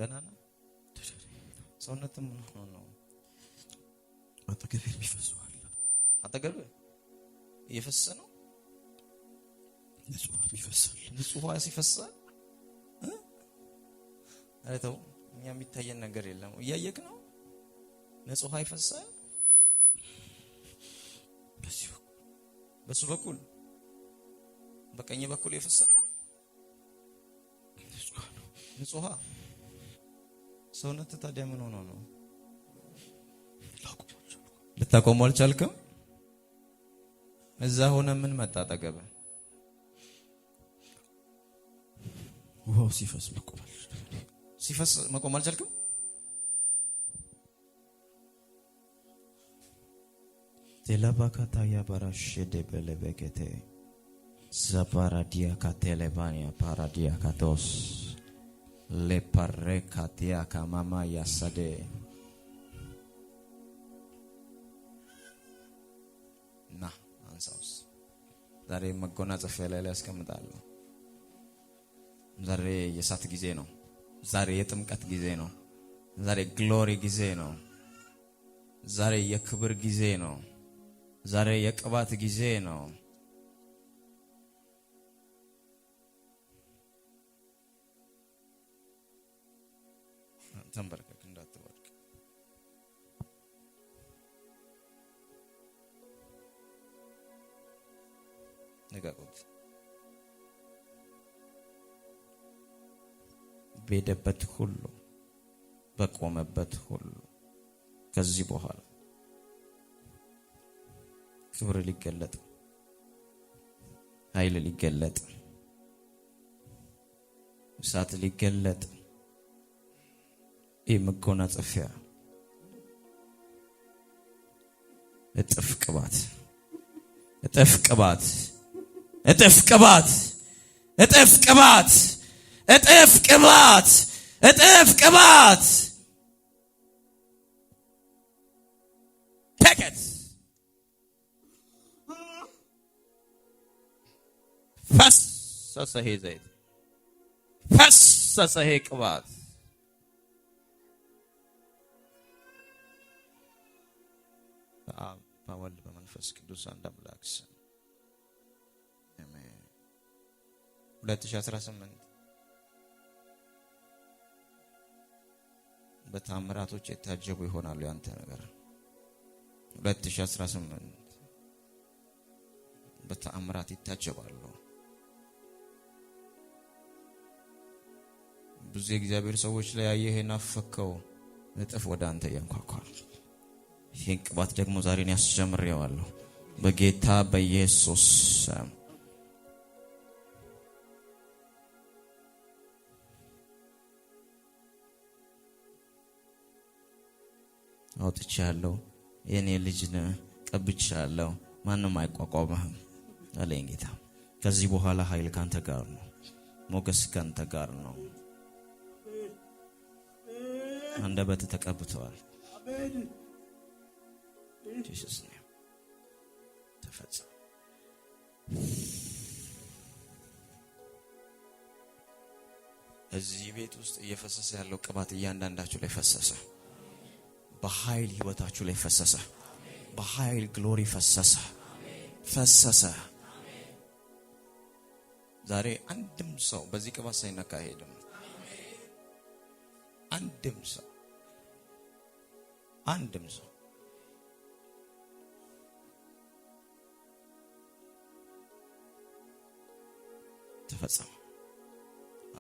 ደህና ነህ? ሰውነትም ምን ሆኖ ነው? አጠገቤ የሚፈሰው አለ። አጠገብህ እየፈሰሰ ነው? ንጹህ ይፈሳል። ንጹህ ይፈሳል። አረ ተው፣ እኛ የሚታየን ነገር የለም። እያየክ ነው? ንጹህ ይፈሳል። በሱ በኩል በቀኝ በኩል የፈሰሰ ነው። ንጹህ ሰውነት ታዲያ ምን ሆኖ ነው? ልታቆመው አልቻልክም? እዛ ሆነ ምን መጣ አጠገበ? ውሃው ሲፈስ መቆም አልቻልክም? ቴላባካታ ያባራሽ ደበለበከተ zaparadia katelebania paradia katos le parrekatia kamama yasade na አንሳውስ ዛሬ መጎናጸፊያ ላይ ያስቀምጣለሁ። ዛሬ የሳት ጊዜ ነው። ዛሬ የጥምቀት ጊዜ ነው። ዛሬ ግሎሪ ጊዜ ነው። ዛሬ የክብር ጊዜ ነው። ዛሬ የቅባት ጊዜ ነው። ተንበርከክ እንዳትወድቅ። ንጋቁት። በሄደበት ሁሉ በቆመበት ሁሉ ከዚህ በኋላ ክብር ሊገለጥ፣ ኃይል ሊገለጥ፣ እሳት ሊገለጥ የመጎናጸፊያ እጥፍ ቅባት እጥፍ ቅባት እጥፍ ቅባት እጥፍ ቅባት እጥፍ ቅባት እጥፍ ቅባት ተከት ፈሰሰ ዘይት ፈሰሰ ቅባት በወልድ በመንፈስ ቅዱስ አንድ አምላክ ስም አሜን። 2018 በታምራቶች የታጀቡ ይሆናሉ። ያንተ ነገር 2018 በታምራት ይታጀባሉ። ብዙ የእግዚአብሔር ሰዎች ላይ ያየህ ናፈከው እጥፍ ወደ አንተ ያንኳኳል። ይሄን ቅባት ደግሞ ዛሬን ያስጀምረዋለሁ በጌታ በኢየሱስ ስም። አውጥቻለሁ። የኔ ልጅ ነህ፣ ቀብቻለሁ፣ ማንም አይቋቋምህም አለኝ ጌታ። ከዚህ በኋላ ኃይል ካንተ ጋር ነው፣ ሞገስ ካንተ ጋር ነው። አንደበት ተቀብቷል። Jesus name ተፈጸመ። እዚህ ቤት ውስጥ እየፈሰሰ ያለው ቅባት እያንዳንዳችሁ ላይ ፈሰሰ። በኃይል ህይወታችሁ ላይ ፈሰሰ። በኃይል ግሎሪ ፈሰሰ ፈሰሰ። ዛሬ አንድም ሰው በዚህ ቅባት ሳይነካ አይሄድም። አንድም ሰው ተፈጸመ።